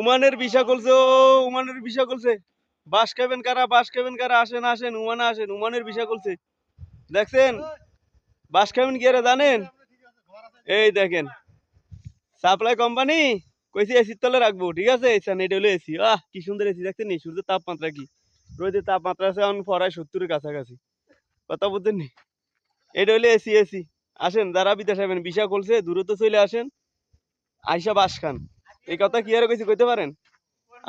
উমানের visa করছে, ও উমানের visa করছে। বাস খাবেন কারা, বাস খাবেন কারা, আসেন আসেন উমানে আসেন, উমানের ভিসা করছে। দেখছেন বাস খাবেন কি আরে জানেন? এই দেখেন সাপ্লাই কোম্পানি কইছি এসির তলে রাখবো, ঠিক আছে? এটা হলো এসি। কি সুন্দর এসি, দেখছেন নি সূর্যের তাপমাত্রা কি, রোদের তাপমাত্রা আছে এখন পড়ায় 70-এর কাছাকাছি, কথা বুঝছেন নি? এটা হলো এসি এসি। আসেন যারা বিদেশ যাবেন ভিসা খুলছে দ্রুত চলে আসেন, আইসা বাস খান। এই কথা কি আর কইছি কইতে পারেন?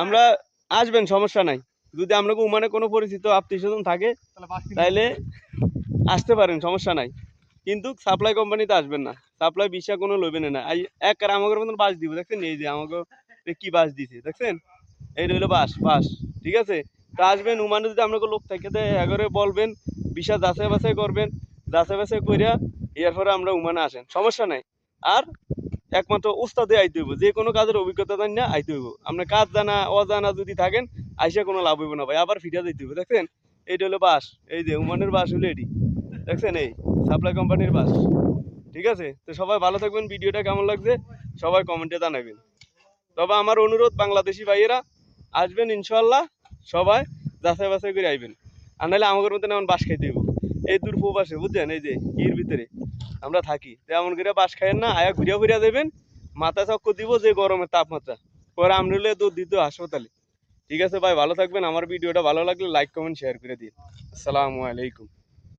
আমরা আসবেন সমস্যা নাই, যদি আপনাকে উমানে কোনো পরিচিত আত্মীয় স্বজন থাকে তাইলে আসতে পারেন, সমস্যা নাই। কিন্তু সাপ্লাই কোম্পানিতে আসবেন না, সাপ্লাই ভিসা কোনো লইবেন না। এক আর আমাদের মতন বাস দিব, দেখছেন এই যে আমাকে কি বাস দিছে দেখছেন, এই হইলো বাস বাস, ঠিক আছে? তো আসবেন উমানে, যদি আপনাকে লোক থাকে এগারে বলবেন, ভিসা যাচাই বাছাই করবেন, যাচাই বাছাই করিয়া এরপরে আমরা উমানে আসেন, সমস্যা নাই। আর একমাত্র উস্তাদে আইতে হইব, যে কোনো কাজের অভিজ্ঞতা জানি না আইতে হইব। আপনার কাজ জানা অজানা যদি থাকেন আইসা কোনো লাভ হইব না ভাই, আবার ফিরে যাইতে হইব। দেখছেন এইটা হলো বাস, এই যে উমানের বাস হলো এটি, দেখছেন এই সাপ্লাই কোম্পানির বাস, ঠিক আছে? তো সবাই ভালো থাকবেন, ভিডিওটা কেমন লাগছে সবাই কমেন্টে জানাবেন। তবে আমার অনুরোধ বাংলাদেশি ভাইয়েরা আসবেন ইনশাল্লাহ, সবাই যাচাই বাছাই করে আইবেন, আর নাহলে আমাদের মতন এমন বাস খাইতে হইব। এই দূর প্রবাসে বুঝছেন, এই যে ইর ভিতরে আমরা থাকি, তেমন করে বাস খাইয়েন না, আয়া ঘুরিয়া ঘুরিয়া দেবেন, মাথা চক্কর দিব যে গরমের তাপমাত্রা, পরে আমরুলে দুধ দিত হাসপাতালে। ঠিক আছে ভাই, ভালো থাকবেন। আমার ভিডিওটা ভালো লাগলে লাইক কমেন্ট শেয়ার করে দিন। আসসালামু আলাইকুম।